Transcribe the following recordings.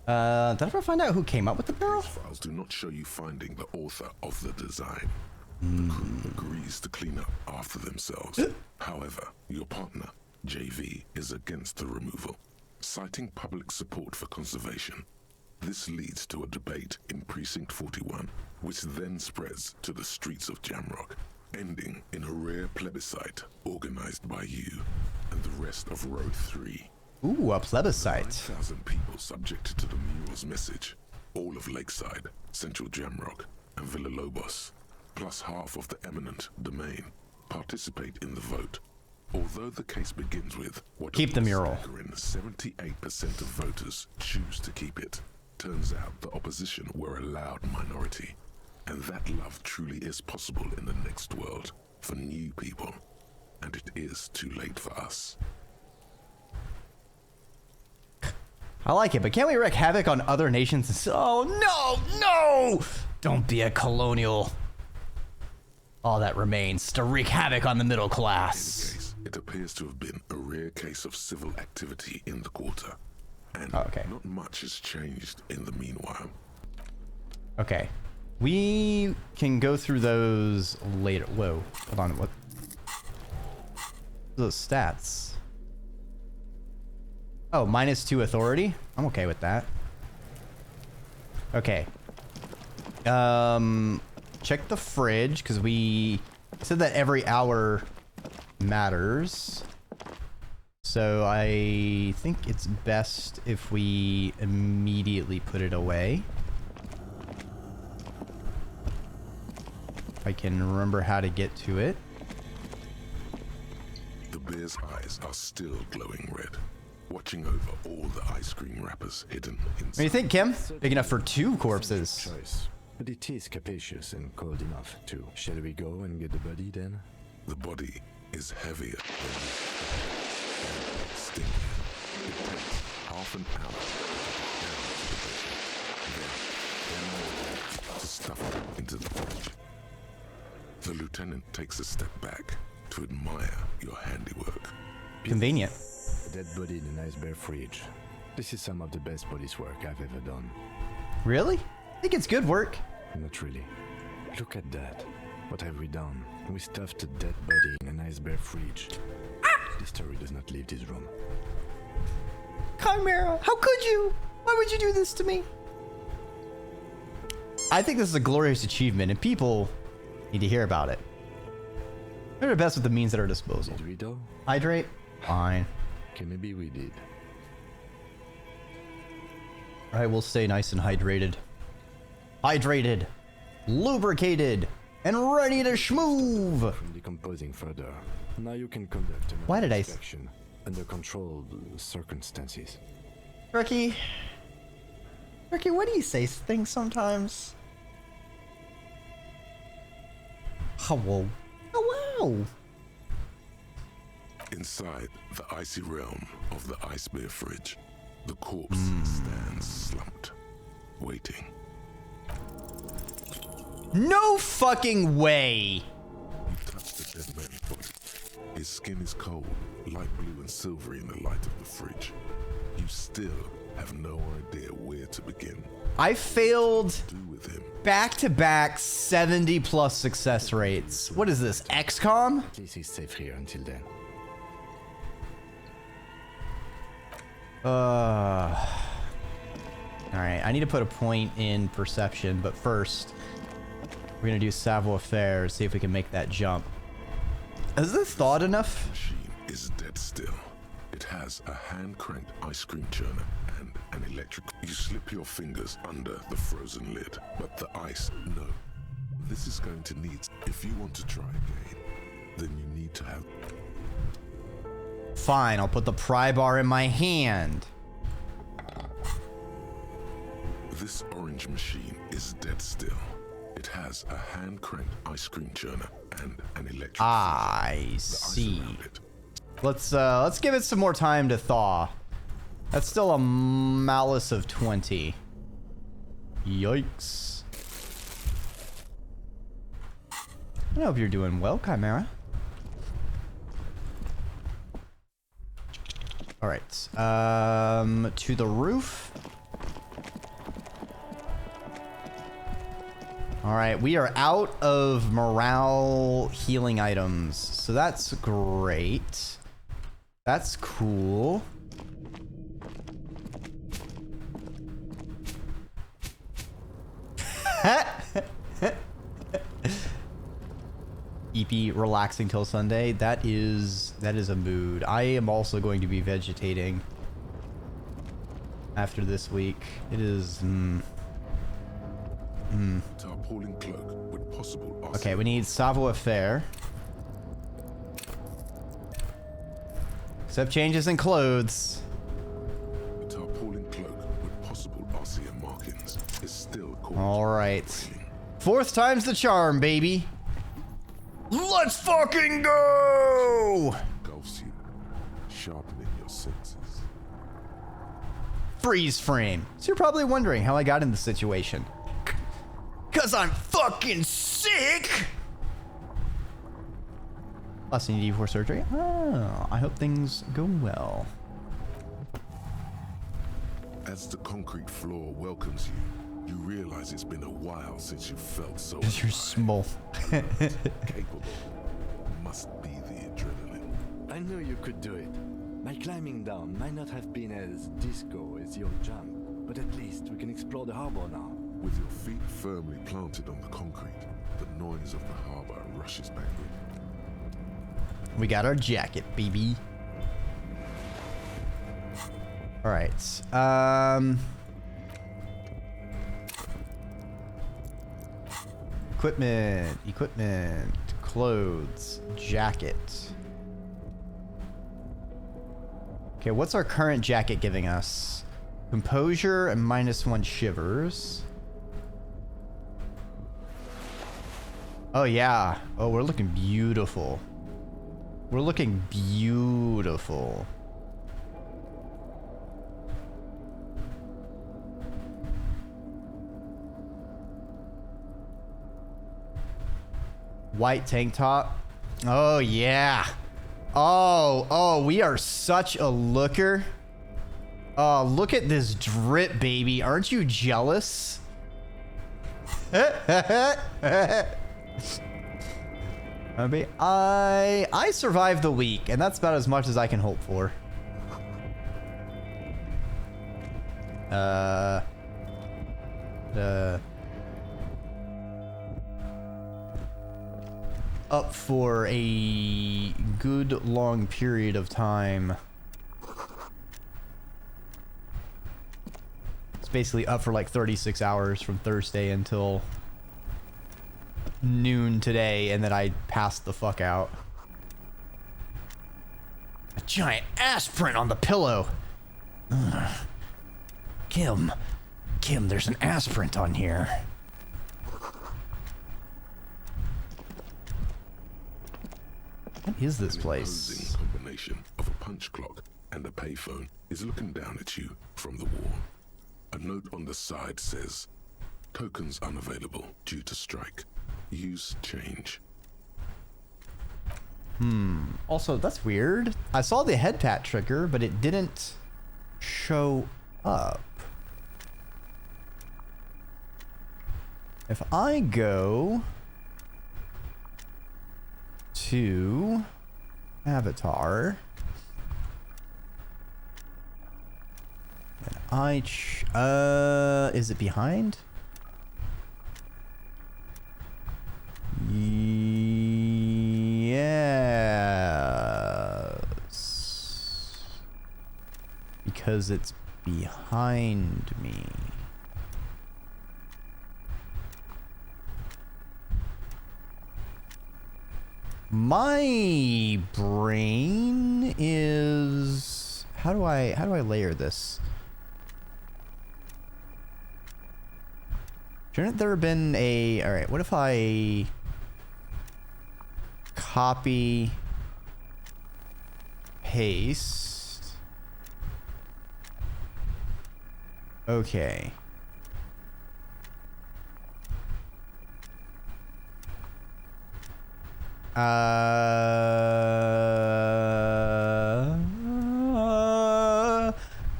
Did I ever find out who came up with the barrel? Files do not show you finding the author of the design. The crew agrees to clean up after themselves. However, your partner, JV, is against the removal, citing public support for conservation. This leads to a debate in Precinct 41, which then spreads to the streets of Jamrock, ending in a rare plebiscite organized by you and the rest of Row 3. Ooh, a plebiscite. 9,000 people subjected to the mural's message, all of Lakeside, Central Jamrock, and Villa Lobos, plus half of the eminent domain, participate in the vote. Although the case begins with what keep the mural. 78% of voters choose to keep it. Turns out the opposition were a loud minority, and that love truly is possible in the next world for new people, and it is too late for us. I like it, but can't we wreak havoc on other nations? Oh, no! Don't be a colonial. All that remains to wreak havoc on the middle class. In any case, it appears to have been a rare case of civil activity in the quarter, and not much has changed in the meanwhile. Okay. We can go through those later. Whoa, hold on, what? Those stats. Oh, -2 authority? I'm okay with that. Okay. Check the fridge, because we said that every hour matters. So I think it's best if we immediately put it away. If I can remember how to get to it. The bear's eyes are still glowing red, watching over all the ice cream wrappers hidden inside. What do you think, Kim? Big enough for 2 corpses. Choice. But it is capacious and cold enough too. Shall we go and get the body then? The body is heavier than stinkier. It takes half an hour to get down to the body. Then more to stuff it into the fridge. The lieutenant takes a step back to admire your handiwork. Convenient. A dead body in a nice bare fridge. This is some of the best police work I've ever done. Really? I think it's good work. Not really. Look at that. What have we done? We stuffed a dead body in a nice bare fridge. This story does not leave this room. Chimera, how could you? Why would you do this to me? I think this is a glorious achievement, and people need to hear about it. We're the best with the means at our disposal. Did we though? Hydrate? Fine. Okay, maybe we did. Alright, we'll stay nice and hydrated. Hydrated, lubricated, and ready to schmoove! From decomposing further. Now you can conduct Why an did I inspection under controlled circumstances. Dreki, why do you say things sometimes? Hello. Hello. Inside the icy realm of the ice bear fridge, the corpse stands slumped, waiting. No fucking way! You touch the dead man's body. His skin is cold, light blue and silvery in the light of the fridge. You still have no idea where to begin. I failed Do with him. back-to-back 70+ success rates. What is this, XCOM? At least he's safe here until then. Alright, I need to put a point in perception, but first, we're gonna do savoir-faire, see if we can make that jump. Is this thawed enough? The machine is dead still. It has a hand-cranked ice cream churner and an electric. You slip your fingers under the frozen lid, but the ice, no. This is going to need, if you want to try again, then you need to have. Fine, I'll put the pry bar in my hand. This orange machine is dead still. It has a hand-cranked ice cream churner and an electric. I see. Let's give it some more time to thaw. That's still a malice of 20. Yikes. I hope you're doing well, Chimera. All right, to the roof. All right, we are out of morale healing items, so that's great. That's cool. EP relaxing till Sunday. That is a mood. I am also going to be vegetating after this week. It is Tarpaulin cloak with possible okay, we need savoir-faire. Except changes in clothes. A tarpaulin cloak with possible RCM markings is still called. All right. Fourth time's the charm, baby. Let's fucking go! Engulfs you, sharpening your senses. Freeze frame. So you're probably wondering how I got in this situation. 'Cause I'm fucking sick! Last thing you need before surgery? Oh, I hope things go well. As the concrete floor welcomes you, you realize it's been a while since you felt so. Because you're small. Capable. Must be the adrenaline. I knew you could do it. My climbing down might not have been as disco as your jump, but at least we can explore the harbor now. With your feet firmly planted on the concrete, the noise of the harbor rushes backward. We got our jacket, baby. All right. Equipment, clothes, jacket. Okay, what's our current jacket giving us? Composure and -1 shivers. Oh yeah. Oh, we're looking beautiful. We're looking beautiful. White tank top. Oh yeah. Oh, we are such a looker. Oh, look at this drip, baby. Aren't you jealous? I survived the week, and that's about as much as I can hope for. Up for a good long period of time. It's basically up for like 36 hours from Thursday until noon today, and then I passed the fuck out. A giant ass print on the pillow. Ugh. Kim, there's an ass print on here. What is this place? An imposing combination of a punch clock and a payphone is looking down at you from the wall. A note on the side says, "Tokens unavailable due to strike. Use change." Also, that's weird. I saw the head pat trigger, but it didn't show up. If I go to avatar and is it behind? Yes. Because it's behind me. My brain is how do I layer this? Shouldn't there have been a all right, what if I copy paste? Okay.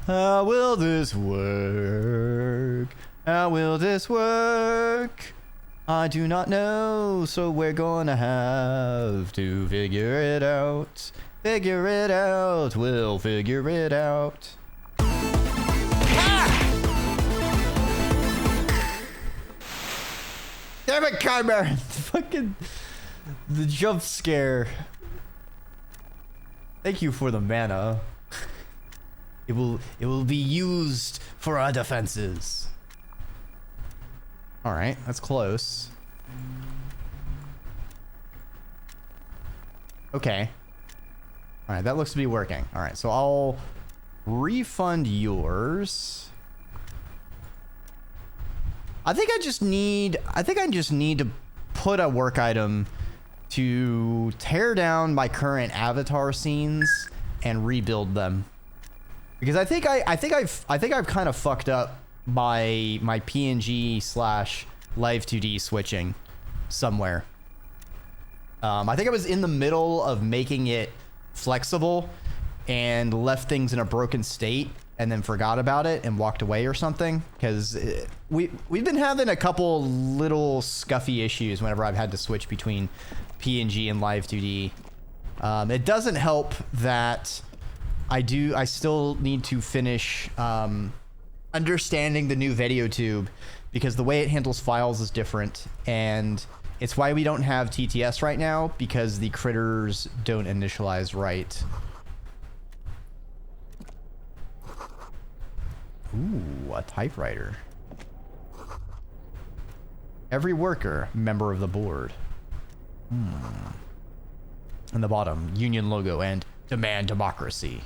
How will this work? How will this work? I do not know, so we're gonna have to figure it out. Figure it out, we'll figure it out. Ah! Damn it, Chimera! Fucking... the jump scare. Thank you for the mana. It will be used for our defenses. All right, that's close. Okay. All right, that looks to be working. All right, so I'll refund yours. I think I just need to put a work item to tear down my current avatar scenes and rebuild them. Because I think I've kind of fucked up my PNG / live 2D switching somewhere. I think I was in the middle of making it flexible and left things in a broken state and then forgot about it and walked away or something, because we've been having a couple little scuffy issues whenever I've had to switch between PNG and live 2D. It doesn't help that I still need to finish understanding the new VideoTube, because the way it handles files is different, and it's why we don't have TTS right now, because the critters don't initialize right. Ooh, a typewriter. Every worker, member of the board. And the bottom, union logo and demand democracy.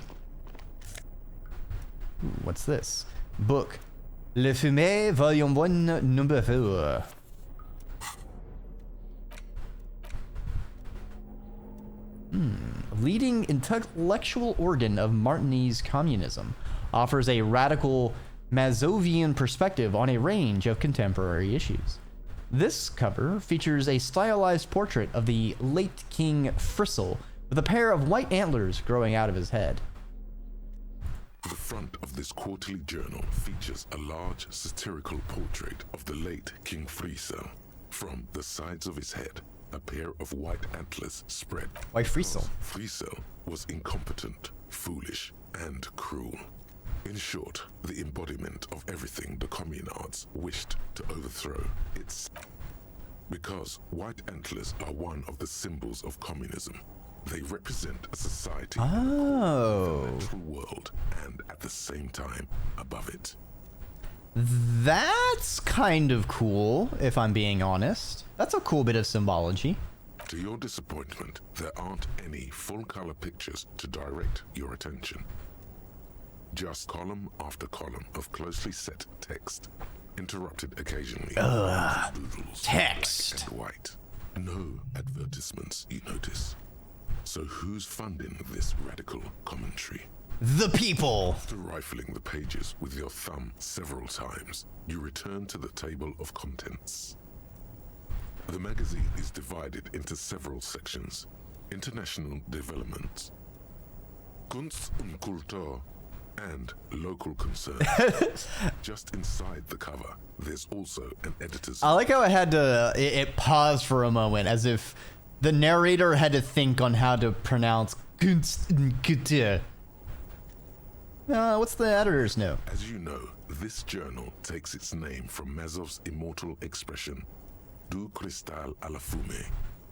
Ooh, what's this? Book. Le Fumet, volume 1, number 4. Leading intellectual organ of Martinese communism, offers a radical Mazovian perspective on a range of contemporary issues. This cover features a stylized portrait of the late King Fristle with a pair of white antlers growing out of his head. The front of this quarterly journal features a large satirical portrait of the late King Fristle. From the sides of his head, a pair of white antlers spread. Why Fristle? Fristle was incompetent, foolish, and cruel. In short, the embodiment of everything the communards wished to overthrow. Because white antlers are one of the symbols of communism. They represent a society in the natural world and at the same time above it. That's kind of cool, if I'm being honest. That's a cool bit of symbology. To your disappointment, there aren't any full-color pictures to direct your attention. Just column after column of closely set text, interrupted occasionally by doodles, text. black and white. No advertisements, you notice. So who's funding this radical commentary? The people! After rifling the pages with your thumb several times, you return to the table of contents. The magazine is divided into several sections. International developments, Kunst und Kultur, and local concerns. Just inside the cover, there's also an editor's... I like how it paused for a moment, as if the narrator had to think on how to pronounce Kunst und Kultur. What's the editor's note? As you know, this journal takes its name from Mazov's immortal expression, Du cristal à la fumée.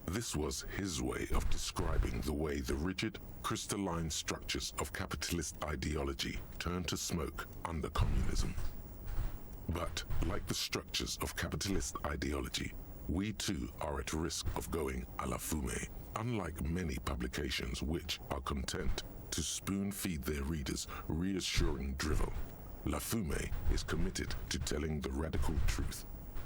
This was his way of describing the way the rigid, crystalline structures of capitalist ideology turn to smoke under communism. But, like the structures of capitalist ideology, we too are at risk of going à la fumée, unlike many publications which are content to spoon-feed their readers reassuring drivel. La Fumée is committed to telling the radical truth,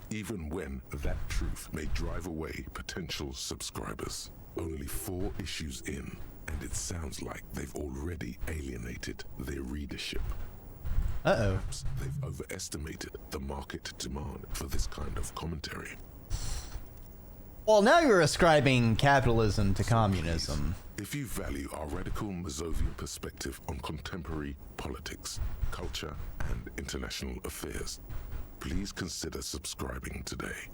even when that truth may drive away potential subscribers. Only 4 issues in, and it sounds like they've already alienated their readership. Perhaps they've overestimated the market demand for this kind of commentary. Well, now you're ascribing capitalism to communism. If you value our radical Mazovian perspective on contemporary politics, culture, and international affairs, please consider subscribing today.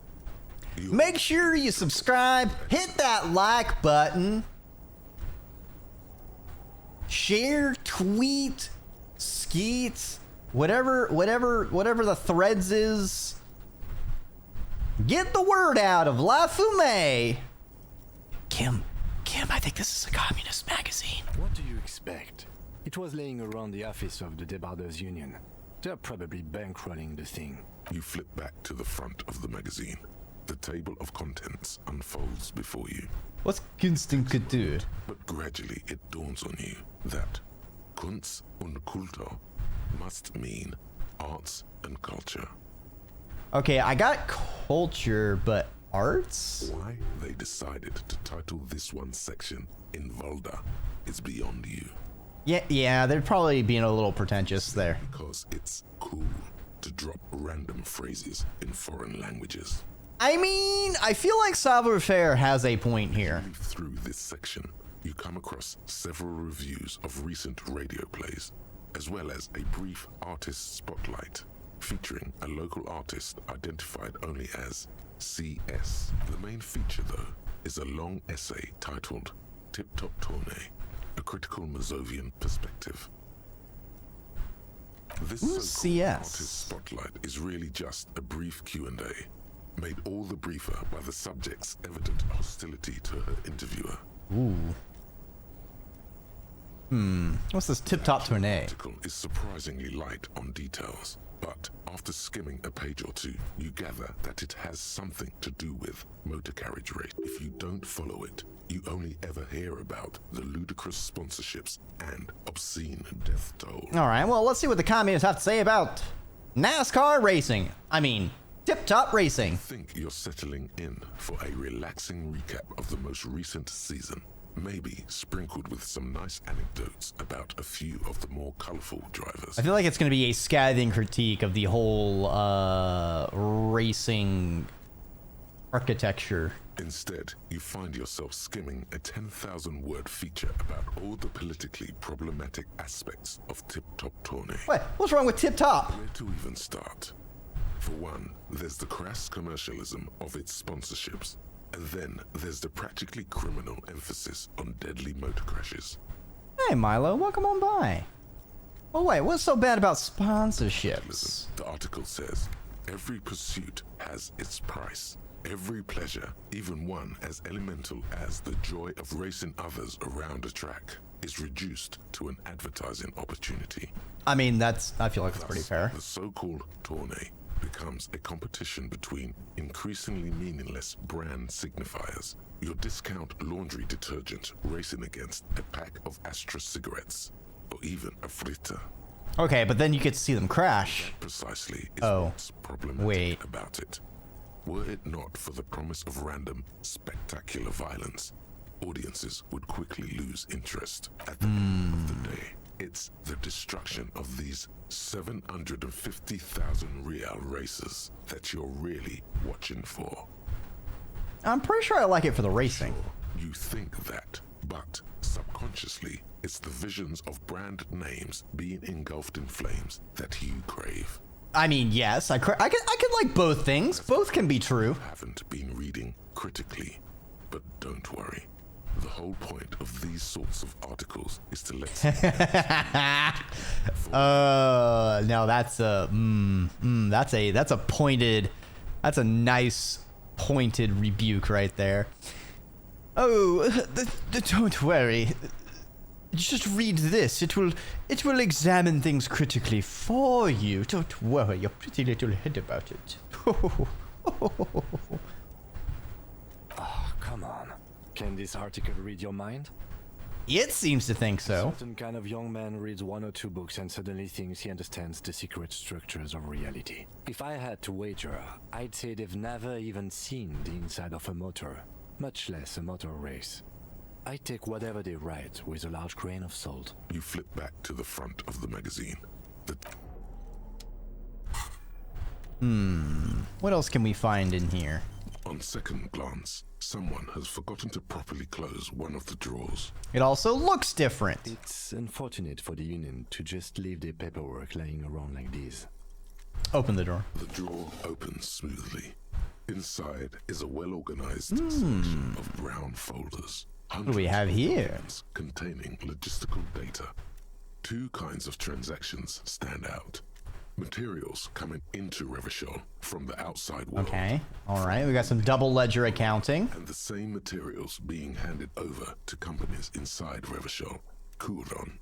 Make sure you subscribe, hit that like button, share, tweet, skeet, whatever the threads is. Get the word out of La Fume. Kim, I think this is a communist magazine. What do you expect? It was laying around the office of the Debarders Union. They're probably bankrolling the thing. You flip back to the front of the magazine. The table of contents unfolds before you. What's Kunst und Kultur? But gradually it dawns on you that Kunst und Kultur must mean arts and culture. Okay, I got culture, but arts? Why they decided to title this one section in Volda is beyond you. Yeah, they're probably being a little pretentious there. Because it's cool to drop random phrases in foreign languages. I mean, I feel like Savoir-Faire has a point here. Through this section, you come across several reviews of recent radio plays, as well as a brief artist spotlight featuring a local artist identified only as CS. The main feature, though, is a long essay titled Tip Top Tournée, a critical Mazovian perspective. This Who's so-called CS? artist spotlight is really just a brief Q&A, made all the briefer by the subject's evident hostility to her interviewer. Ooh. What's this Tip Top The Tournée? article is surprisingly light on details, but after skimming a page or two, you gather that it has something to do with motor carriage race. If you don't follow it, you only ever hear about the ludicrous sponsorships and obscene death toll. All right, well, let's see what the communists have to say about NASCAR racing. I mean, Tip Top Racing. I think you're settling in for a relaxing recap of the most recent season, maybe sprinkled with some nice anecdotes about a few of the more colorful drivers. I feel like it's going to be a scathing critique of the whole racing architecture. Instead, you find yourself skimming a 10,000-word feature about all the politically problematic aspects of Tip Top Tournée. What? What's wrong with Tip Top? Where to even start? For one, there's the crass commercialism of its sponsorships, and then there's the practically criminal emphasis on deadly motor crashes. Hey, Milo, welcome on by. Oh, wait, what's so bad about sponsorships? Listen, the article says, every pursuit has its price. Every pleasure, even one as elemental as the joy of racing others around a track, is reduced to an advertising opportunity. I mean, I feel like that's pretty Thus, fair. The so-called tournée becomes a competition between increasingly meaningless brand signifiers. Your discount laundry detergent racing against a pack of Astra cigarettes, or even a fritter. Okay, but then you get to see them crash. Precisely is Oh, what's problematic wait. about it. Were it not for the promise of random, spectacular violence, audiences would quickly lose interest. At the end of the day, it's the destruction of these 750,000 real races that you're really watching for. I'm pretty sure I like it for the racing. You think that, but subconsciously, it's the visions of brand names being engulfed in flames that you crave. I mean, yes, I could like both things. Both can be true. Haven't been reading critically, but don't worry. The whole point of these sorts of articles is to let No, that's that's a nice pointed rebuke right there. Oh, don't worry. Just read this. It will examine things critically for you. Don't worry your pretty little head about it. Oh, come on. Can this article read your mind? It seems to think A so. certain kind of young man reads one or two books and suddenly thinks he understands the secret structures of reality. If I had to wager, I'd say they've never even seen the inside of a motor, much less a motor race. I take whatever they write with a large grain of salt. you flip back to the front of the magazine. What else can we find in here? On second glance, someone has forgotten to properly close one of the drawers. It also looks different. It's unfortunate for the union to just leave their paperwork lying around like this. Open the door. The drawer opens smoothly, Inside is a well-organized selection of brown folders. What do we have here? Documents containing logistical data. Two kinds of transactions stand out. Materials coming into Revachol from the outside world. Okay. All right. We got some double ledger accounting. And the same materials being handed over to companies inside Revachol. Coolon.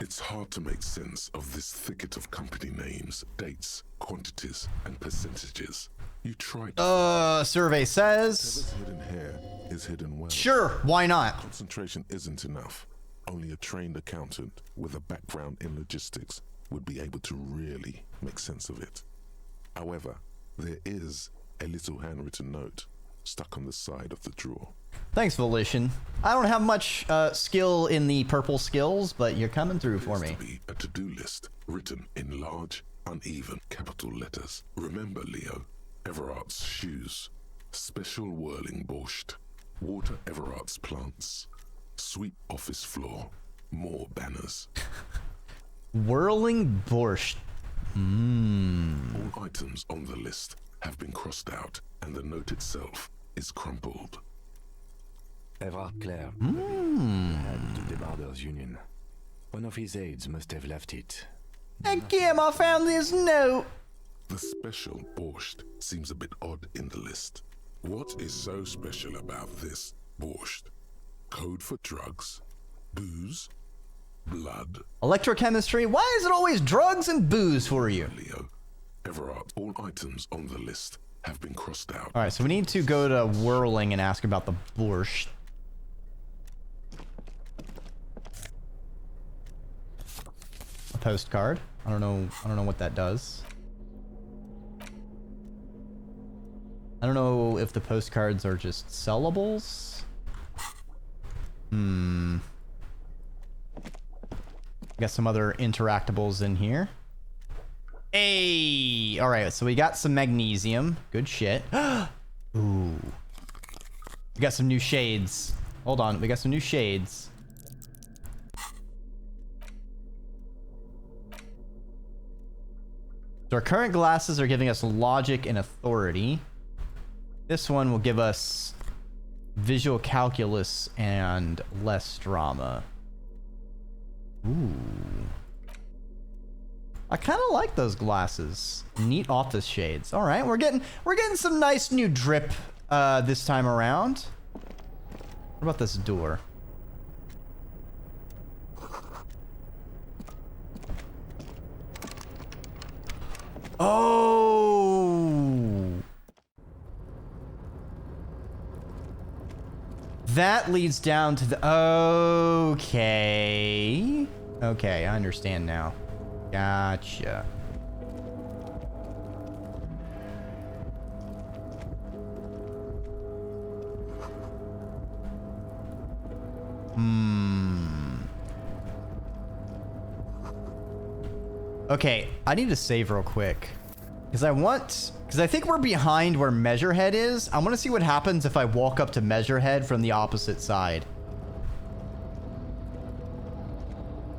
It's hard to make sense of this thicket of company names, dates, quantities, and percentages. You try to... Survey says... Whatever's hidden here is hidden well. Sure, why not? Concentration isn't enough. Only a trained accountant with a background in logistics would be able to really make sense of it. However, there is a little handwritten note stuck on the side of the drawer. Thanks, Volition. I don't have much skill in the purple skills, but you're coming through for me. To be a to-do list written in large, uneven capital letters. Remember, Leo, Everard's shoes, special whirling borscht, water Everard's plants, sweep office floor, more banners. Whirling borscht. All items on the list have been crossed out, and the note itself is crumpled. Everard Clare, head of the Barbers Union. One of his aides must have left it. Hey, Kim, I found this note. The special borscht seems a bit odd in the list. What is so special about this borscht? Code for drugs? Booze? Blood? Electrochemistry? Why is it always drugs and booze for you? Leo, Everard, all items on the list have been crossed out. All right, so we need to go to Whirling and ask about the borscht. A postcard. I don't know what that does. I don't know if the postcards are just sellables. Got some other interactables in here. Hey! Alright, so we got some magnesium. Good shit. Ooh. We got some new shades. Hold on, we got some new shades. So our current glasses are giving us logic and authority. This one will give us visual calculus and less drama. Ooh. I kind of like those glasses. Neat office shades. All right, we're getting some nice new drip this time around. What about this door? Oh. That leads down to the... Okay. Okay, I understand now. Gotcha. Okay, I need to save real quick. Because I think we're behind where Measurehead is. I want to see what happens if I walk up to Measurehead from the opposite side.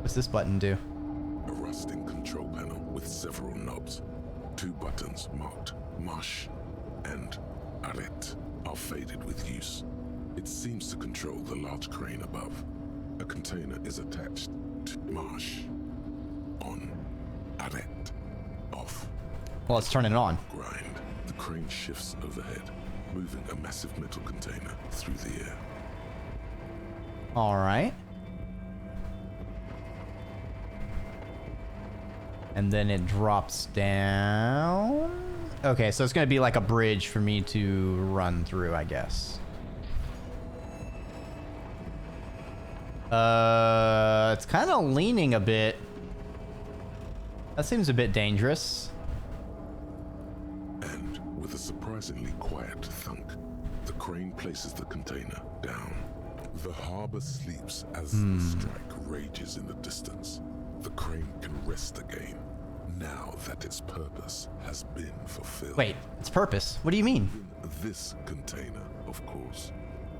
What's this button do? A rusting control panel with several knobs. Two buttons marked Marsh and Arret are faded with use. It seems to control the large crane above. A container is attached to Marsh. On. Arret. Off. Well, let's turn it on. Grind. The crane shifts overhead, moving a massive metal container through the air. All right. And then it drops down. Okay, so it's going to be like a bridge for me to run through, I guess. It's kind of leaning a bit. That seems a bit dangerous. And with a surprisingly quiet thunk, the crane places the container down. The harbor sleeps as the strike rages in the distance. The crane can rest again, now that its purpose has been fulfilled. Wait, its purpose? What do you mean? This container, of course.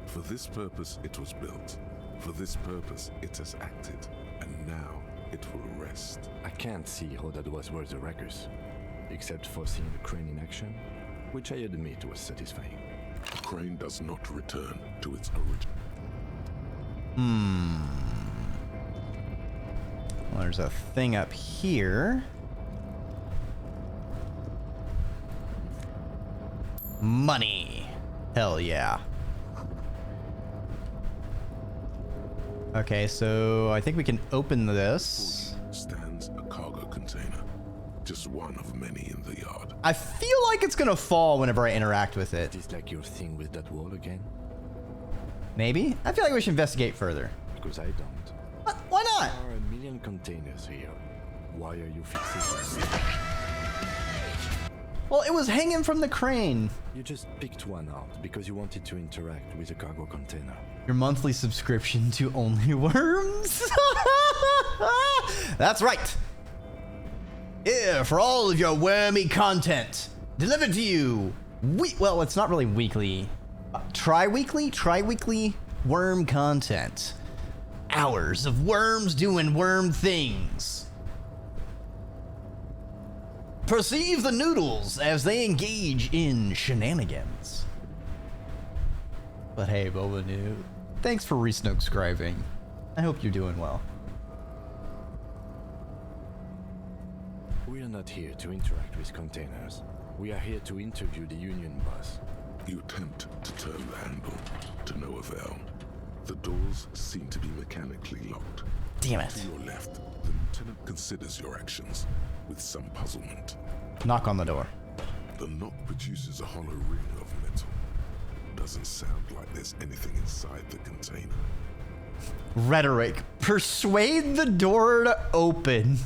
For this purpose it was built. For this purpose it has acted. And now it will rest. I can't see how that was worth the wreckers. Except for seeing the crane in action. which I admit was satisfying. The crane does not return to its origin. Well, there's a thing up here. Money. Hell yeah. Okay, so I think we can open this. Stands a cargo container, just one of many in the yard. I feel like it's gonna fall whenever I interact with it. Is like your thing with that wall again? Maybe? I feel like we should investigate further. Because I don't. Why not? There are a million containers here. Why are you fixing them? Well, it was hanging from the crane. You just picked one out because you wanted to interact with a cargo container. Your monthly subscription to Only Worms? That's right. Yeah, for all of your wormy content delivered to you. Well, it's not really weekly. Tri-weekly worm content. Hours of worms doing worm things. Perceive the noodles as they engage in shenanigans. But hey, Boba New, thanks for resubscribing. I hope you're doing well. We are not here to interact with containers. We are here to interview the Union boss. You attempt to turn the handle, to no avail. The doors seem to be mechanically locked. Damn it. To your left, the lieutenant considers your actions with some puzzlement. Knock on the door. The knock produces a hollow ring of metal. Doesn't sound like there's anything inside the container. Rhetoric. Persuade the door to open.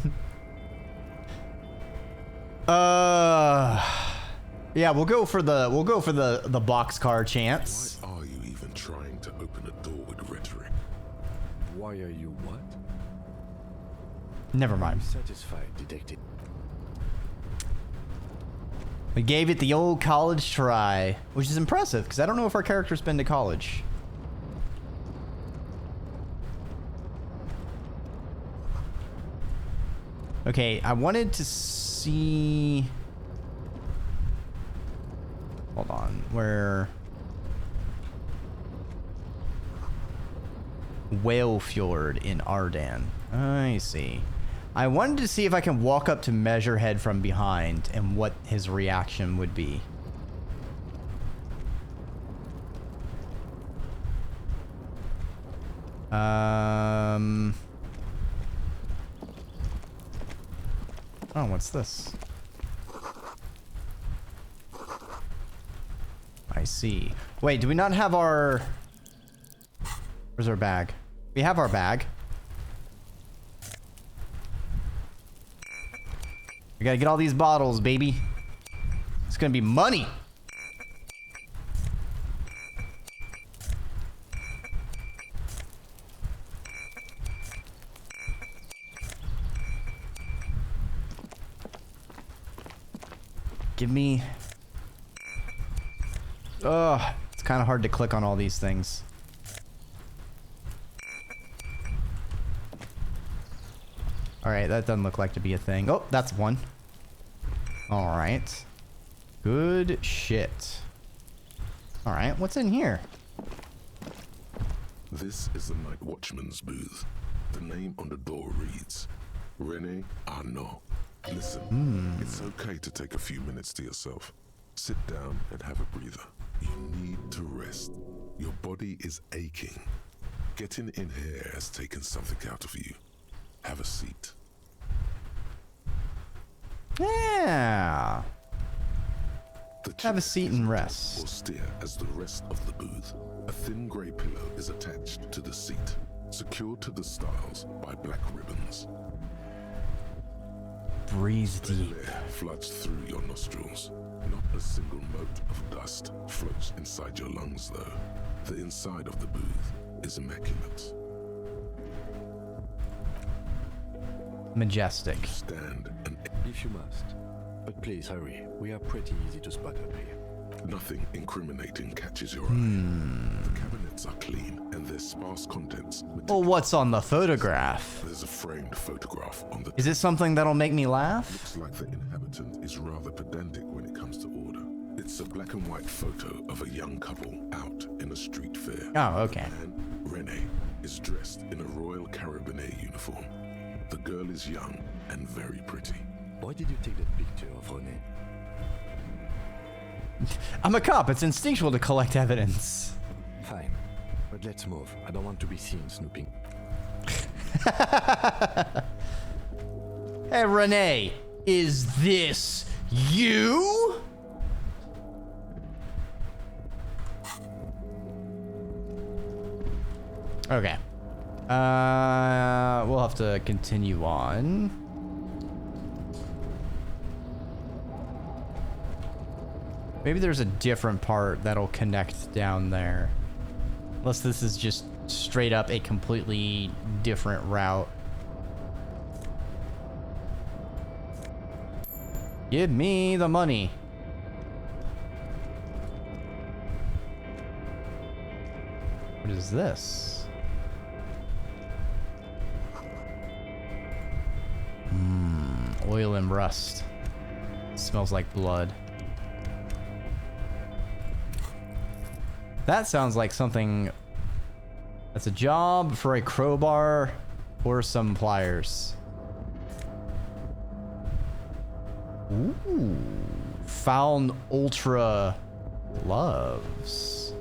Yeah, we'll go for the boxcar chance. Why are you even trying to open a door with rhetoric? Why are you what? Never mind. Satisfied, detective. We gave it the old college try, which is impressive because I don't know if our character's been to college. Okay, I wanted to see... Hold on, where... Whale Fjord in Ardan. I see. I wanted to see if I can walk up to Measurehead from behind and what his reaction would be. Oh, what's this? I see. Wait, do we not have our... Where's our bag? We have our bag. We gotta get all these bottles, baby. It's gonna be money. Give me... Ugh, it's kind of hard to click on all these things. Alright, that doesn't look like to be a thing. Oh, that's one. Alright. Good shit. Alright, what's in here? This is the night watchman's booth. The name on the door reads, René Arnaud. Listen, it's okay to take a few minutes to yourself. Sit down and have a breather. You need to rest. Your body is aching. Getting in here has taken something out of you. Have a seat. Yeah. The Have a chair seat is and as rest. austere as the rest of the booth. A thin grey pillow is attached to the seat, secured to the stiles by black ribbons. Breathe deep. Air floods through your nostrils. Not a single mote of dust floats inside your lungs, though. The inside of the booth is immaculate. Majestic. You stand and If you must. But please hurry. We are pretty easy to spot up here. nothing incriminating catches your eye. The cabinets are clean and their sparse contents. Well, what's on the photograph? There's a framed photograph on the. Is it something that'll make me laugh? Looks like the inhabitant is rather pedantic when it comes to order. It's a black and white photo of a young couple out in a street fair. Oh, okay. And Renee is dressed in a Royal Carabinier uniform. The girl is young and very pretty. Why did you take that picture of René? I'm a cop. It's instinctual to collect evidence. Fine, but let's move. I don't want to be seen snooping. Hey, Renee, is this you? Okay. We'll have to continue on. Maybe there's a different part that'll connect down there. Unless this is just straight up a completely different route. Give me the money. What is this? Oil and rust. Smells like blood. That sounds like something that's a job for a crowbar or some pliers. Ooh. Found ultra gloves.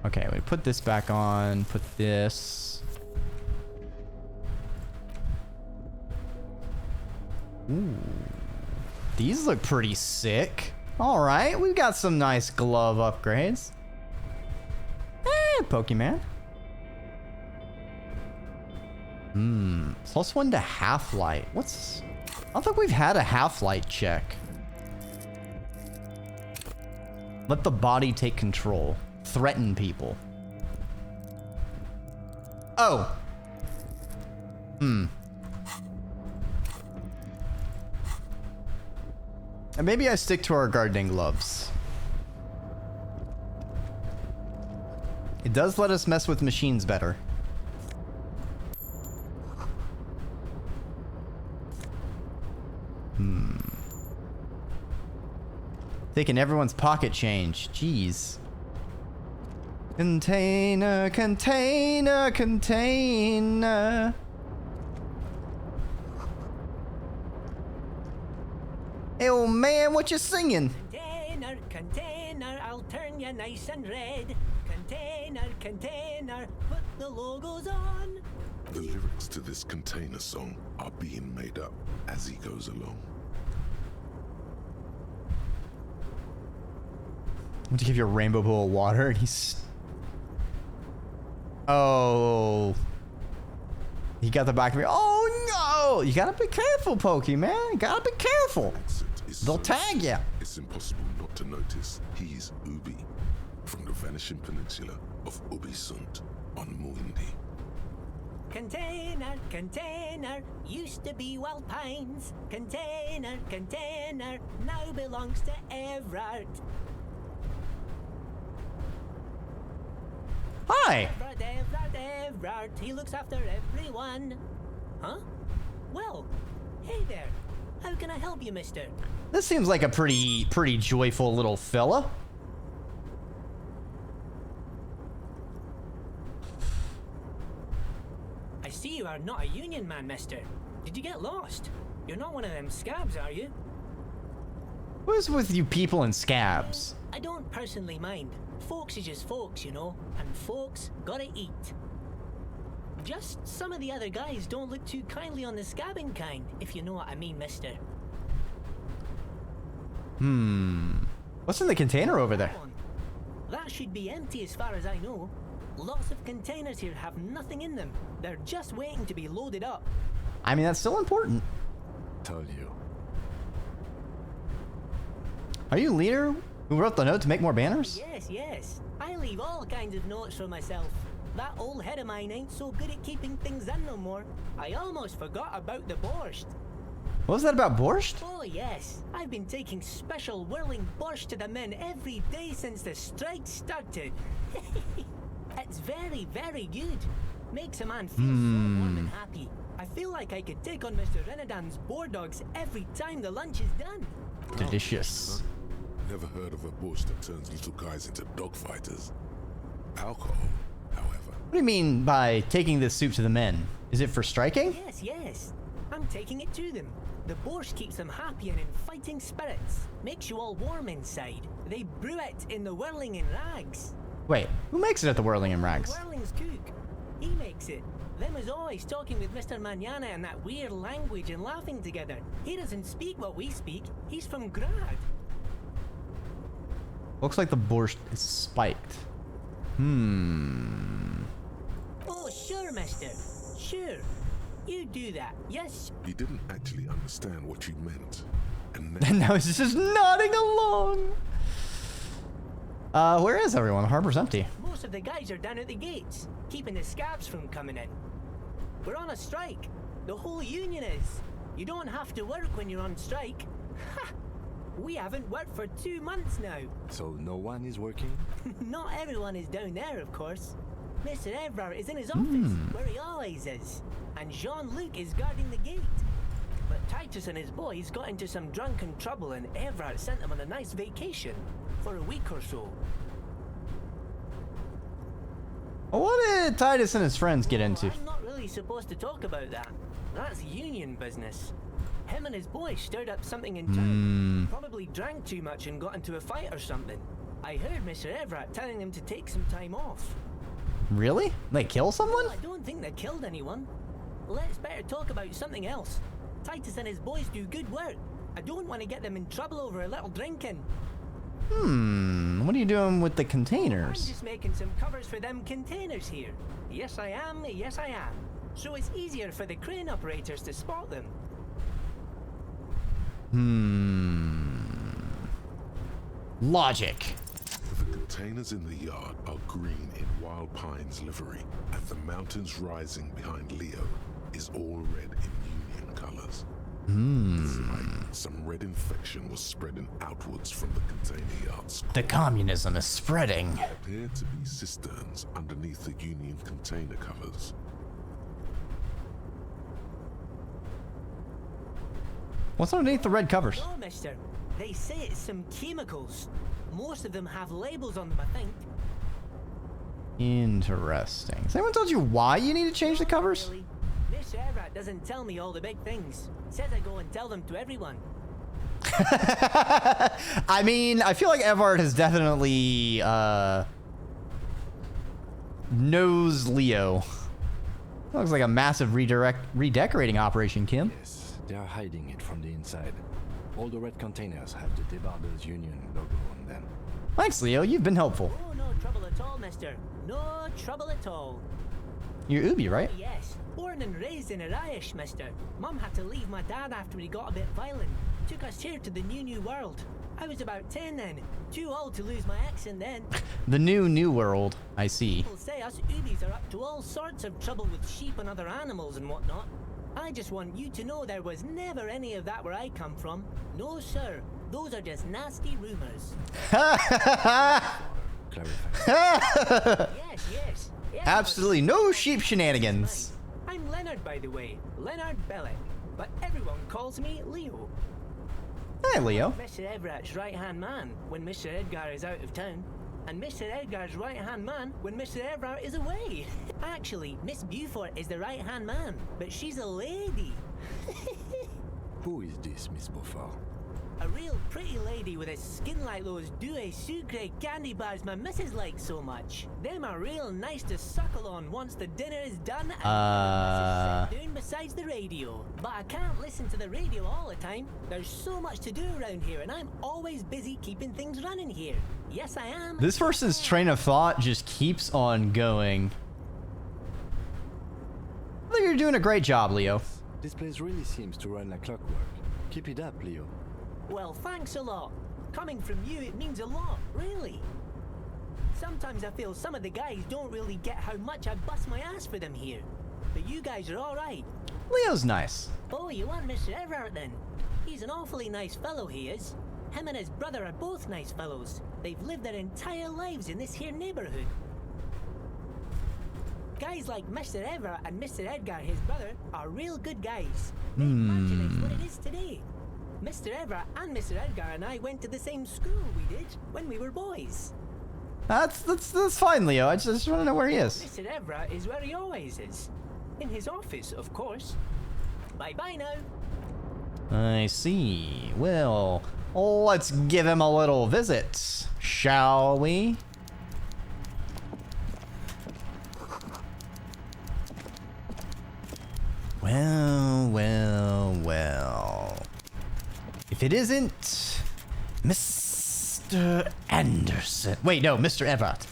Okay, we put this back on, put this. Ooh. These look pretty sick. All right, we've got some nice glove upgrades. Pokemon. +1 to half-light. What's... I don't think we've had a half-light check. Let the body take control. Threaten people. Oh. And maybe I stick to our gardening gloves. It does let us mess with machines better. Taking everyone's pocket change. Jeez. Container, container, container. Hey, old man, what you singing? Container, container, I'll turn you nice and red. Container, container, put the logos on. The lyrics to this container song are being made up as he goes along. I want to give you a rainbow bowl of water, and he's... Oh. He got the back of me. Oh, no! You gotta be careful, Pokemon. You gotta be careful. They'll tag you. It's impossible not to notice he's Ubi, from the vanishing peninsula of Ubisunt on Muindi. Container, container, used to be Wild Pines. Container, container, now belongs to Everard. Hi. Everard, he looks after everyone. Huh? Well, hey there. How can I help you, mister? This seems like a pretty joyful little fella. I see you are not a union man, mister. Did you get lost? You're not one of them scabs, are you? What is with you people and scabs? I don't personally mind. Folks is just folks, you know, and folks gotta eat. Just some of the other guys don't look too kindly on the scabbing kind, if you know what I mean, mister. What's in the container over there? That should be empty as far as I know. Lots of containers here have nothing in them. They're just waiting to be loaded up. I mean, that's still important. Told you. Are you leader who wrote the note to make more banners? Yes. I leave all kinds of notes for myself. That old head of mine ain't so good at keeping things in no more. I almost forgot about the borscht. What was that about borscht? Oh yes, I've been taking special whirling borscht to the men every day since the strike started. It's very, very good. Makes a man feel so warm and happy. I feel like I could take on Mr. Renadan's boar dogs every time the lunch is done. Delicious. Never heard of a bush that turns little guys into dog fighters. Alcohol, however. What do you mean by taking this soup to the men? Is it for striking? Yes, yes. I'm taking it to them. The borscht keeps them happy and in fighting spirits. Makes you all warm inside. They brew it in the whirling in rags. Wait, who makes it at the Whirling in Rags? Whirling's cook. He makes it. Them is always talking with Mr. Manana in that weird language and laughing together. He doesn't speak what we speak. He's from Grad. Looks like the borscht is spiked. Oh, sure, mister. Sure. You do that, yes? He didn't actually understand what you meant. And And now he's just nodding along. Where is everyone? The harbor's empty. Most of the guys are down at the gates, keeping the scabs from coming in. We're on a strike. The whole union is. You don't have to work when you're on strike. Ha! We haven't worked for 2 months now. So no one is working? Not everyone is down there, of course. Mr. Evrard is in his office, where he always is. And Jean-Luc is guarding the gate. But Titus and his boys got into some drunken trouble and Evrard sent them on a nice vacation. For a week or so. What did Titus and his friends get into? I'm not really supposed to talk about that. That's union business. Him and his boys stirred up something in town. Probably drank too much and got into a fight or something. I heard Mr. Everett telling them to take some time off. Really? They kill someone? Well, I don't think they killed anyone. Let's better talk about something else. Titus and his boys do good work. I don't want to get them in trouble over a little drinking. What are you doing with the I'm containers? just making some covers for them containers here. Yes, I am. Yes, I am. So it's easier for the crane operators to spot them. Logic. the containers in the yard are green in Wild Pine's livery, and the mountains rising behind Leo is all red in Union colors. It's like some red infection was spreading outwards from the container yards. The communism is spreading. Appear to be cisterns underneath the Union container covers. What's underneath the red covers? No, mister. They say it's some chemicals. Most of them have labels on them, I think. Interesting. Has anyone told you why you need to change the covers? Really? Miss Everett doesn't tell me all the big things. Says I go and tell them to everyone. I mean, I feel like Everard has definitely knows Leo. Looks like a massive redecorating operation, Kim. Yes, they are hiding it from the inside. All the red containers have the Debarders Union logo on them. Thanks, Leo. You've been helpful. Oh, no trouble at all, mister. No trouble at all. You're Ubi, right? Yes, born and raised in Irish, mister. Mum had to leave my dad after he got a bit violent. Took us here to the new world. I was about 10 then. Too old to lose my accent then. The new world. I see. People say us Ubis are up to all sorts of trouble with sheep and other animals and whatnot. I just want you to know there was never any of that where I come from. No, sir. Those are just nasty rumors. Clarify. Yes. Absolutely no sheep shenanigans. I'm Leonard, by the way. Leonard Bellick. But everyone calls me Leo. Hi, Leo. Mr. Everett's right-hand man when Mr. Edgar is out of town. And Mr. Edgar's right-hand man when Mr. Everett is away. Actually, Miss Beaufort is the right-hand man, but she's a lady. Who is this, Miss Beaufort? A real pretty lady with a skin like those Douai Sucre candy bars my missus likes so much. Them are real nice to suckle on once the dinner is done and the missus sits down besides the radio. But I can't listen to the radio all the time. There's so much to do around here and I'm always busy keeping things running here. Yes, I am. This person's train of thought just keeps on going. I think you're doing a great job, Leo. This place really seems to run like clockwork. Keep it up, Leo. Well, thanks a lot. Coming from you, it means a lot, really. Sometimes I feel some of the guys don't really get how much I bust my ass for them here. But you guys are alright. Leo's nice. Oh, you want Mr. Everett then? He's an awfully nice fellow, he is. Him and his brother are both nice fellows. They've lived their entire lives in this here neighborhood. Guys like Mr. Everett and Mr. Edgar, his brother, are real good guys. They imagine it's what it is today. Mr. Everett and Mr. Edgar and I went to the same school we did when we were boys. That's fine, Leo. I just want to know where he is. Mr. Everett is where he always is. In his office, of course. Bye-bye now. I see. Well, let's give him a little visit, shall we? Well, well, well. If it isn't Mr. Anderson. Wait, no, Mr. Everett.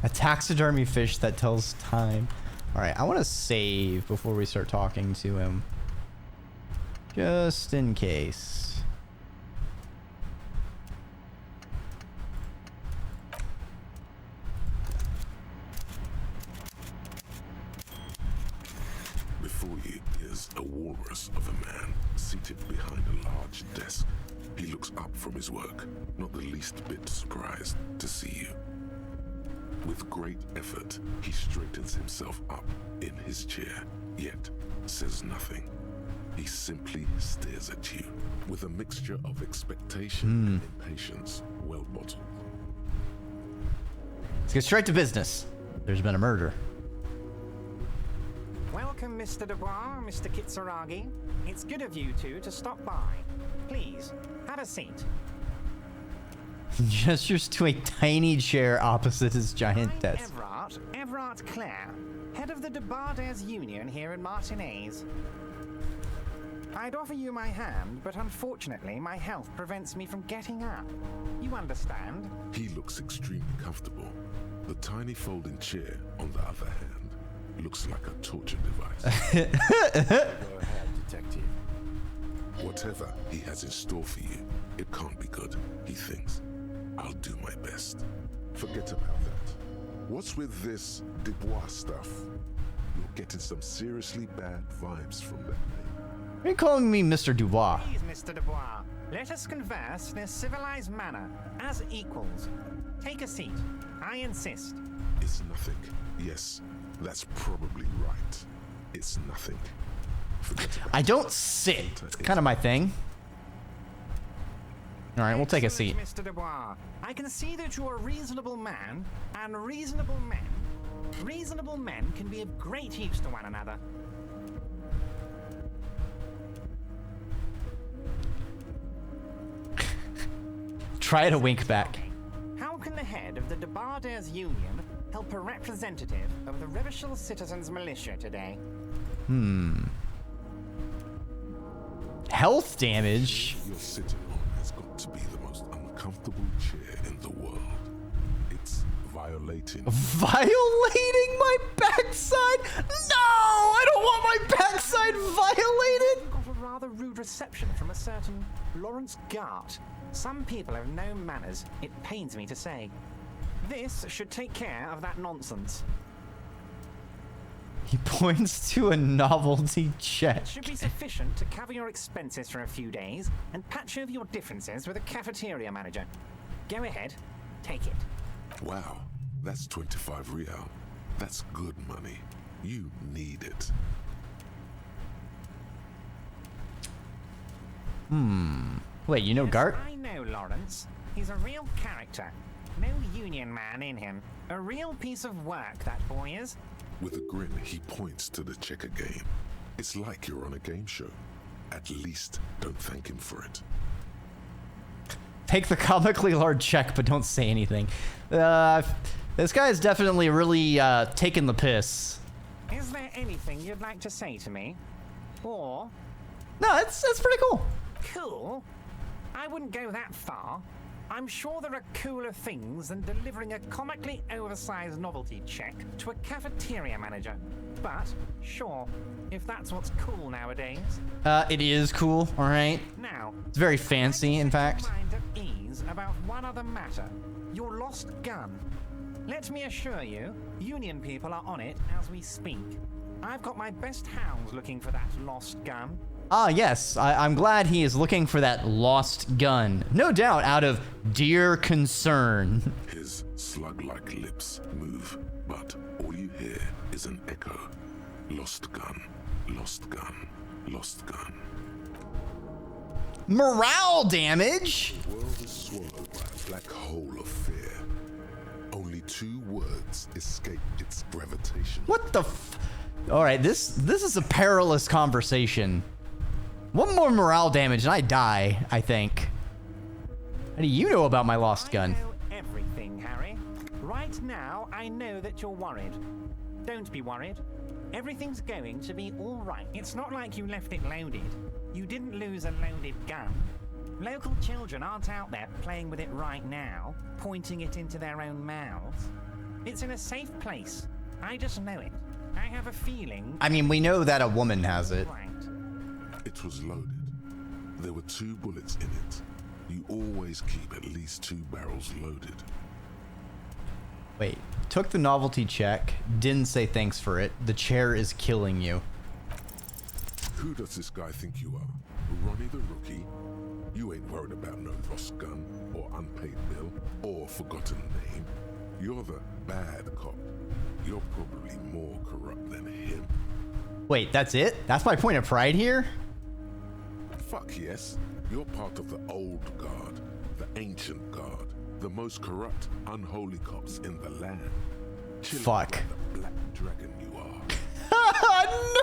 A taxidermy fish that tells time. Alright, I want to save before we start talking to him. Just in case. Before you is a walrus of a man seated behind a large desk. He looks up from his work, not the least bit surprised to see you. With great effort, he straightens himself up in his chair, yet says nothing. He simply stares at you with a mixture of expectation and impatience, well bottled. Let's get straight to business. There's been a murder. Welcome, Mr. Dubois, Mr. Kitsuragi. It's good of you two to stop by. Please, have a seat. Gestures to a tiny chair opposite his giant I'm desk. Everard Clare, head of the Debarders Union here in Martinez. I'd offer you my hand, but unfortunately my health prevents me from getting up. You understand? He looks extremely comfortable. The tiny folding chair, on the other hand, looks like a torture device. Go ahead, detective. Whatever he has in store for you, it can't be good, he thinks. I'll do my best. Forget about that. What's with this Dubois stuff? You're getting some seriously bad vibes from that name. Are you calling me Mr. Dubois? Please, Mr. Dubois, let us converse in a civilized manner, as equals. Take a seat. I insist. It's nothing. Yes, that's probably right. It's nothing. Forget about I don't sit. It's kind of my thing. All right, we'll take a seat. Excellent, Mr. Dubois. I can see that you're a reasonable man, and reasonable men can be of great use to one another. Try to wink back. How can the head of the Debarders Union help a representative of the Revachol Citizens Militia today? Health damage? you're sitting on has got to be the most uncomfortable chair in the world. It's violating. Violating my backside? No! I don't want my backside violated! Got a rather rude reception from a certain Lawrence Gart. Some people have no manners, it pains me to say. This should take care of that nonsense. He points to a novelty check. It should be sufficient to cover your expenses for a few days and patch over your differences with a cafeteria manager. Go ahead, take it. Wow, that's 25 real. That's good money. You need it. Wait, you know Yes, Gart? I know Lawrence. He's a real character. No union man in him. A real piece of work, that boy is. With a grin, he points to the checker game. It's like you're on a game show. At least don't thank him for it. Take the comically large check, but don't say anything. This guy is definitely really taking the piss. Is there anything you'd like to say to me? Or, No, that's pretty cool. cool? I wouldn't go that far. I'm sure there are cooler things than delivering a comically oversized novelty check to a cafeteria manager. But, sure, if that's what's cool nowadays. It is cool, all right? Now, It's very fancy, in fact. Set your mind at ease about one other matter. Your lost gun. Let me assure you, Union people are on it as we speak. I've got my best hounds looking for that lost gun. Ah, yes, I'm glad he is looking for that lost gun. No doubt out of dear concern. His slug-like lips move, but all you hear is an echo. Lost gun, lost gun, lost gun. Morale damage? The world is swallowed by a black hole of fear. Only 2 words escape its gravitation. What the All right, this is a perilous conversation. One more morale damage and I die, I think. How do you know about my lost gun? I know everything, Harry. Right now, I know that you're worried. Don't be worried. Everything's going to be all right. It's not like you left it loaded. You didn't lose a loaded gun. Local children aren't out there playing with it right now, pointing it into their own mouths. It's in a safe place. I just know it. I have a feeling. I mean, we know that a woman has it. Right. It was loaded. There were 2 bullets in it. You always keep at least 2 barrels loaded. Wait, took the novelty check, didn't say thanks for it. The chair is killing you. Who does this guy think you are? Ronnie the Rookie? You ain't worried about no lost gun, or unpaid bill, or forgotten name. You're the bad cop. You're probably more corrupt than him. Wait, that's it? That's my point of pride here? Fuck yes. You're part of the old guard, the ancient guard, the most corrupt, unholy cops in the land. Chilling Fuck. like the black dragon you are.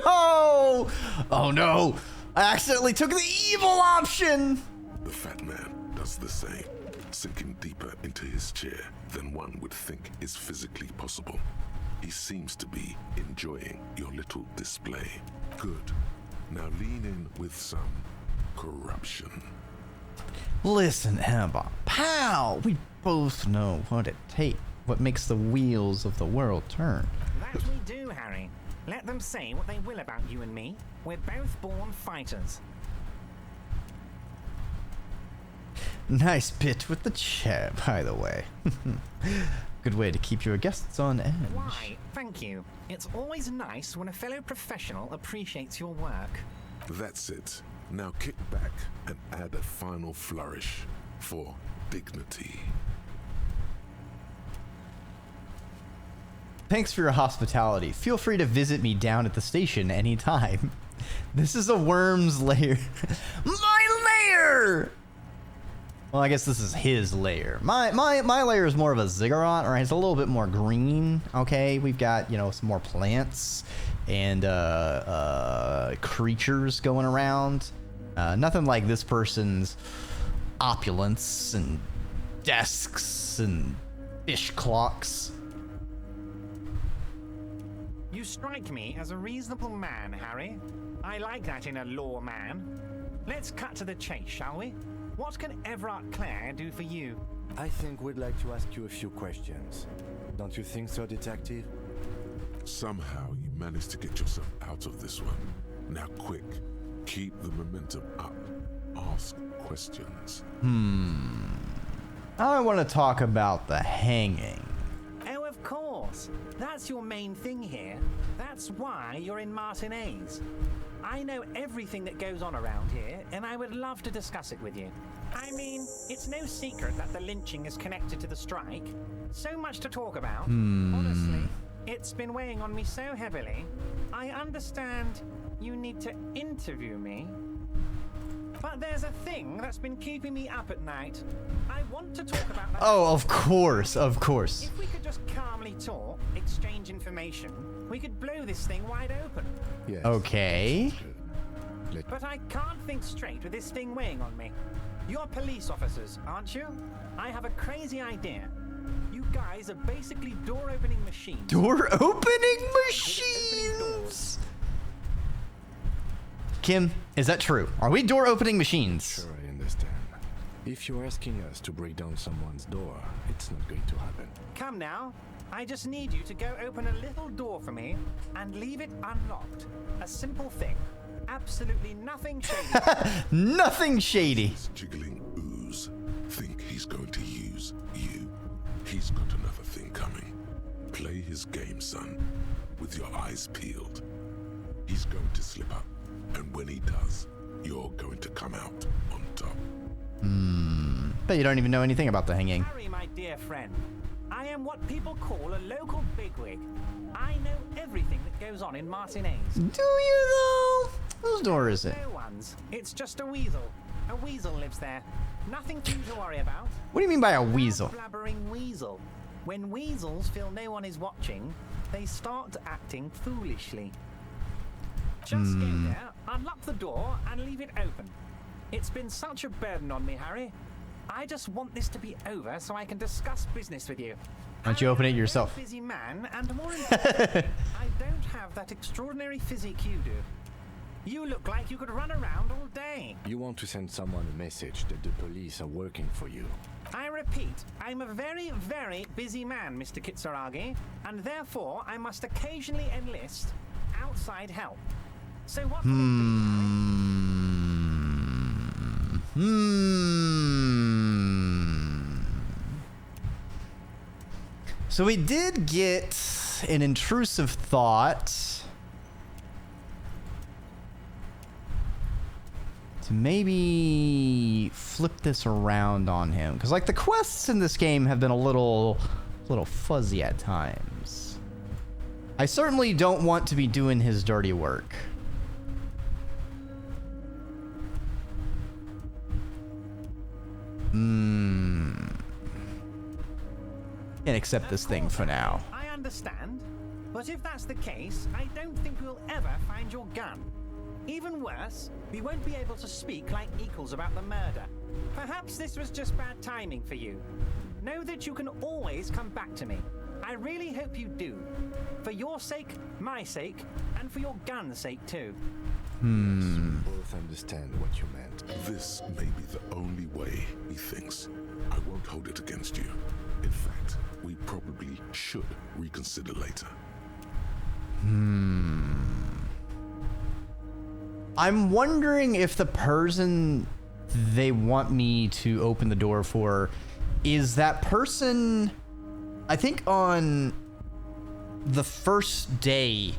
No! Oh no! I accidentally took the evil option! The fat man does the same, sinking deeper into his chair than one would think is physically possible. He seems to be enjoying your little display. Good. Now lean in with some corruption. Listen, Emma, pal, we both know what it takes, what makes the wheels of the world turn. That we do, Harry. Let them say what they will about you and me. We're both born fighters. Nice bit with the chair, by the way. Good way to keep your guests on edge. Why, thank you. It's always nice when a fellow professional appreciates your work. That's it. Now kick back and add a final flourish for dignity. Thanks for your hospitality. Feel free to visit me down at the station anytime. This is a worm's lair. My lair! Well, I guess this is his lair. My lair is more of a ziggurat, right? It's a little bit more green. Okay, we've got, you know, some more plants and creatures going around. Nothing like this person's opulence and desks and fish clocks. You strike me as a reasonable man, Harry. I like that in a law man. Let's cut to the chase, shall we? What can Everard Clare do for you? I think we'd like to ask you a few questions. Don't you think so, Detective? Somehow you managed to get yourself out of this one. Now quick, keep the momentum up. Ask questions. I want to talk about the hanging. Oh, of course. That's your main thing here. That's why you're in Martinez. I know everything that goes on around here, and I would love to discuss it with you. I mean, it's no secret that the lynching is connected to the strike. So much to talk about. Honestly, it's been weighing on me so heavily. I understand you need to interview me. But there's a thing that's been keeping me up at night. I want to talk about that. Oh, of course, of course. If we could just calmly talk, exchange information, we could blow this thing wide open. Yes. Okay. But I can't think straight with this thing weighing on me. You're police officers, aren't you? I have a crazy idea. You guys are basically door-opening machines. Door-opening machines? Kim, is that true? Are we door-opening machines? Sure, I understand. If you're asking us to break down someone's door, it's not going to happen. Come now. I just need you to go open a little door for me and leave it unlocked. A simple thing. Absolutely nothing shady. Nothing shady. This jiggling ooze think he's going to use you. He's got another thing coming. Play his game, son, with your eyes peeled. He's going to slip up, and when he does, you're going to come out on top. But you don't even know anything about the hanging. Harry, my dear friend, I am what people call a local bigwig. I know everything that goes on in Martinez. Do you though? Whose door is it? No one's. It's just a weasel. A weasel lives there. Nothing for you to worry about. What do you mean by a weasel? Blabbering weasel. When weasels feel no one is watching, they start acting foolishly. Just go there, unlock the door, and leave it open. It's been such a burden on me, Harry. I just want this to be over so I can discuss business with you. Why don't you open it yourself? I'm a busy man, and more importantly, I don't have that extraordinary physique you do. You look like you could run around all day. You want to send someone a message that the police are working for you. I repeat, I'm a very, very busy man, Mr. Kitsuragi, and therefore I must occasionally enlist outside help. So what will it be? So we did get an intrusive thought to maybe flip this around on him, because like the quests in this game have been a little fuzzy at times. I certainly don't want to be doing his dirty work. Can't accept this thing for now. I understand, but if that's the case, I don't think we'll ever find your gun. Even worse, we won't be able to speak like equals about the murder. Perhaps this was just bad timing for you. Know that you can always come back to me. I really hope you do. For your sake, my sake, and for your gun's sake too. We both understand what you meant. This may be the only way, he thinks. I won't hold it against you. In fact, we probably should reconsider later. I'm wondering if the person they want me to open the door for is that person. I think on the first day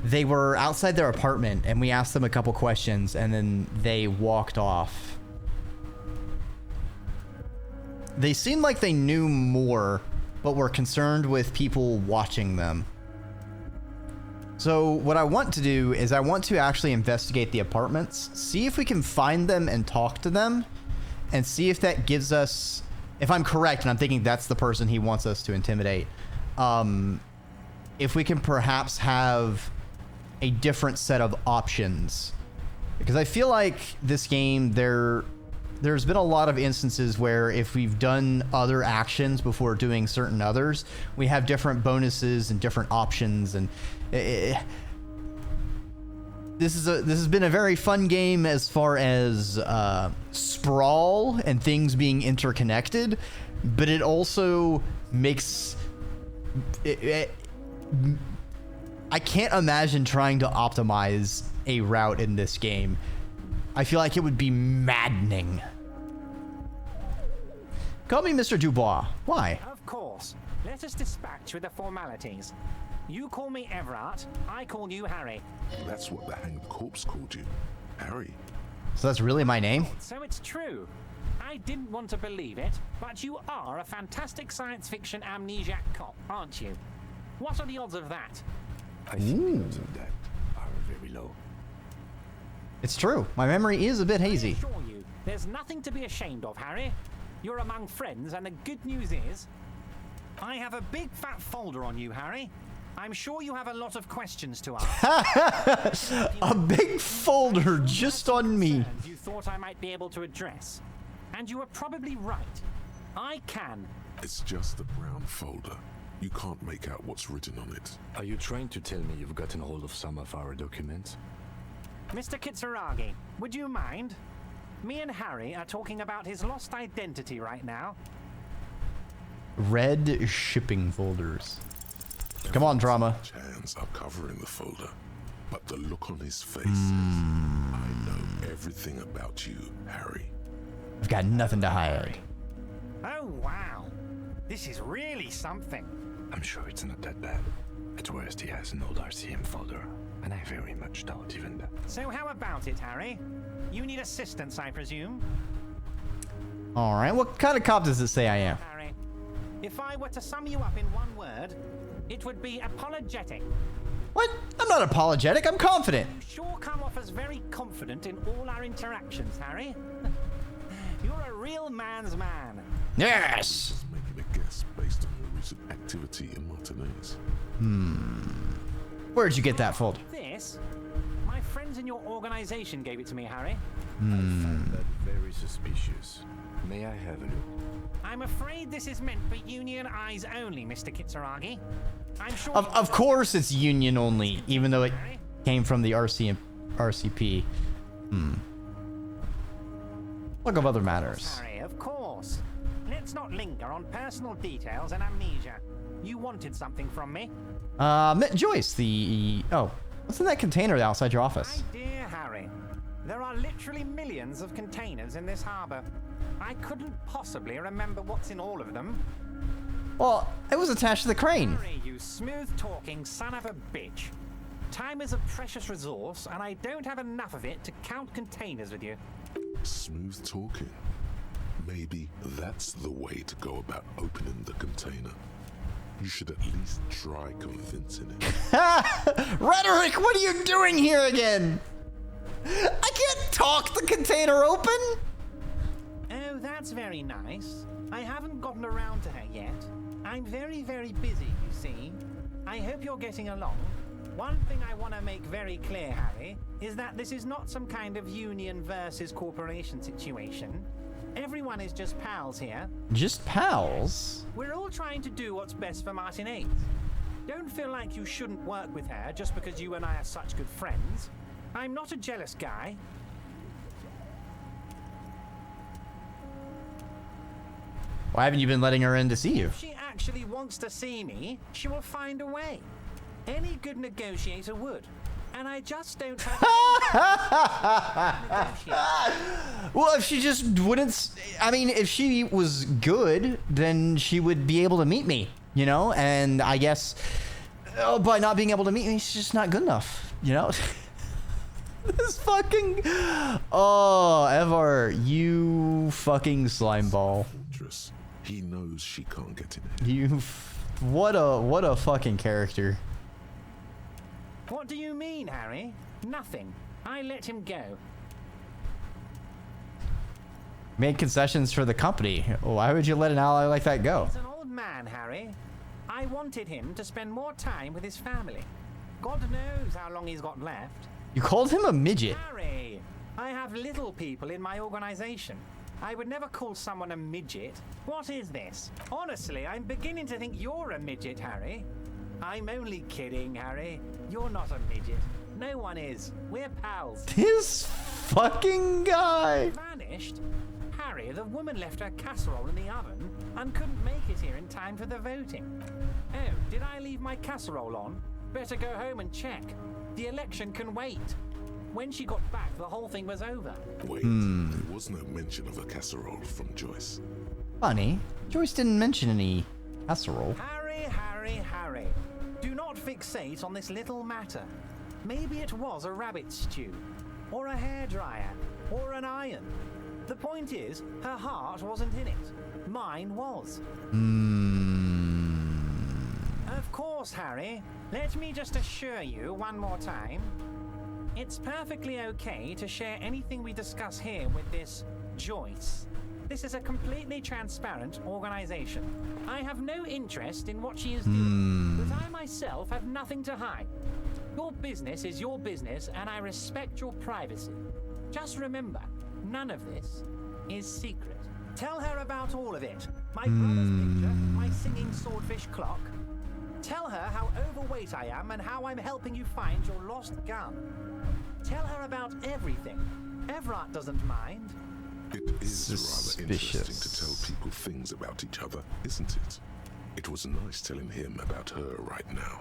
they were outside their apartment and we asked them a couple questions and then they walked off. They seemed like they knew more, but were concerned with people watching them. So what I want to do is I want to actually investigate the apartments, see if we can find them and talk to them, and see if that gives us, if I'm correct, and I'm thinking that's the person he wants us to intimidate, if we can perhaps have a different set of options. Because I feel like this game, there's been a lot of instances where if we've done other actions before doing certain others, we have different bonuses and different options, and this has been a very fun game as far as sprawl and things being interconnected, but it also makes I can't imagine trying to optimize a route in this game. I feel like it would be maddening. Call me Mr. Dubois. Why? Of course. Let us dispatch with the formalities. You call me Everett, I call you Harry. That's what the hanged corpse called you. Harry. So that's really my name? So it's true. I didn't want to believe it, but you are a fantastic science fiction amnesiac cop, aren't you? What are the odds of that? I think the odds of that are very low. It's true. My memory is a bit hazy. I assure you, there's nothing to be ashamed of, Harry. You're among friends, and the good news is, I have a big fat folder on you, Harry. I'm sure you have a lot of questions to ask. A big folder just on me. You thought I might be able to address. And you were probably right. I can. It's just a brown folder. You can't make out what's written on it. Are you trying to tell me you've gotten hold of some of our documents? Mr. Kitsuragi, would you mind? Me and Harry are talking about his lost identity right now. Red shipping folders. Come on, drama. Hands are covering the folder, but the look on his face says, I know everything about you, Harry. I've got nothing to hide. Oh, wow. This is really something. I'm sure it's not that bad. At worst, he has an old RCM folder, and I very much doubt even that. So how about it, Harry? You need assistance, I presume? All right. What kind of cop does it say I am? Harry, if I were to sum you up in one word, it would be apologetic. What? I'm not apologetic. I'm confident. You sure come off as very confident in all our interactions, Harry. You're a real man's man. Yes. Just making a guess based on your recent activity in Martinez. Where'd you get that folder? This? My friends in your organization gave it to me, Harry. I find that very suspicious. May I have a look? I'm afraid this is meant for union eyes only, Mr. Kitsuragi. I'm sure. Of course it's union only, even though it came from the RCP. Look of other matters. Harry, of course. Let's not linger on personal details and amnesia. You wanted something from me. Joyce, what's in that container outside your My office? dear Harry, there are literally millions of containers in this harbor. I couldn't possibly remember what's in all of them. Well, it was attached to the crane. Harry, you smooth-talking son of a bitch. Time is a precious resource, and I don't have enough of it to count containers with you. Smooth talking. Maybe that's the way to go about opening the container. You should at least try convincing him. Rhetoric, what are you doing here again? I can't talk the container open. Oh, that's very nice. I haven't gotten around to her yet. I'm very, very busy, you see. I hope you're getting along. One thing I want to make very clear, Harry, is that this is not some kind of union versus corporation situation. Everyone is just pals here. Just pals? We're all trying to do what's best for Martinez. Don't feel like you shouldn't work with her just because you and I are such good friends. I'm not a jealous guy. Why haven't you been letting her in to see you? If she actually wants to see me, she will find a way. Any good negotiator would. And I just don't have negotiate. Well, if she just wouldn't... I mean, if she was good, then she would be able to meet me, you know? And I guess by not being able to meet me, she's just not good enough, you know? This fucking... Oh, Evar, you fucking slime ball. Fortress. He knows she can't get in it. You... What a fucking character. What do you mean, Harry? Nothing. I let him go. Made concessions for the company. Why would you let an ally like that go? He's an old man, Harry. I wanted him to spend more time with his family. God knows how long he's got left. You called him a midget. Harry, I have little people in my organization. I would never call someone a midget. What is this? Honestly, I'm beginning to think you're a midget, Harry. I'm only kidding, Harry. You're not a midget. No one is. We're pals. This fucking guy. Vanished? Harry, the woman left her casserole in the oven and couldn't make it here in time for the voting. Oh, did I leave my casserole on? Better go home and check. The election can wait. When she got back, the whole thing was over. Wait, there was no mention of a casserole from Joyce. Funny. Joyce didn't mention any casserole. Harry, Harry, Harry. Do not fixate on this little matter. Maybe it was a rabbit stew, or a hairdryer, or an iron. The point is, her heart wasn't in it. Mine was. Of course, Harry. Let me just assure you one more time. It's perfectly okay to share anything we discuss here with this Joyce. This is a completely transparent organization. I have no interest in what she is doing, but I myself have nothing to hide. Your business is your business, and I respect your privacy. Just remember, none of this is secret. Tell her about all of it. My brother's picture, my singing swordfish clock. Tell her how overweight I am and how I'm helping you find your lost gun. Tell her about everything. Everard doesn't mind. It is rather interesting to tell people things about each other, isn't it? It was nice telling him about her right now.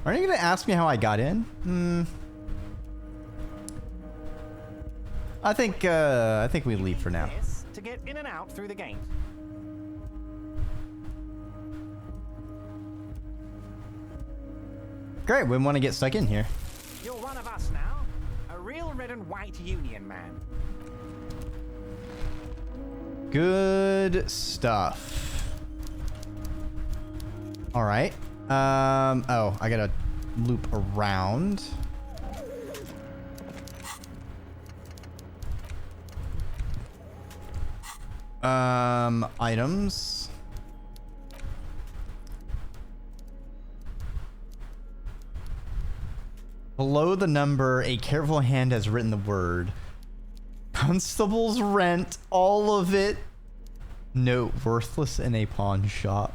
Are you gonna ask me how I got in? I think we leave for now. This to get in and out through the gate. Great, we want to get stuck in here. You're one of us now. A real red and white union man. Good stuff. All right. Oh, I gotta loop around. Items. Below the number, a careful hand has written the word. Constable's rent, all of it. Note, worthless in a pawn shop.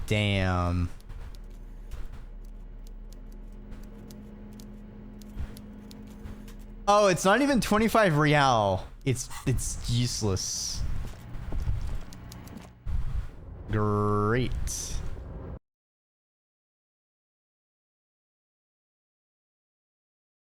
Damn. Oh, it's not even 25 real. It's useless. Great.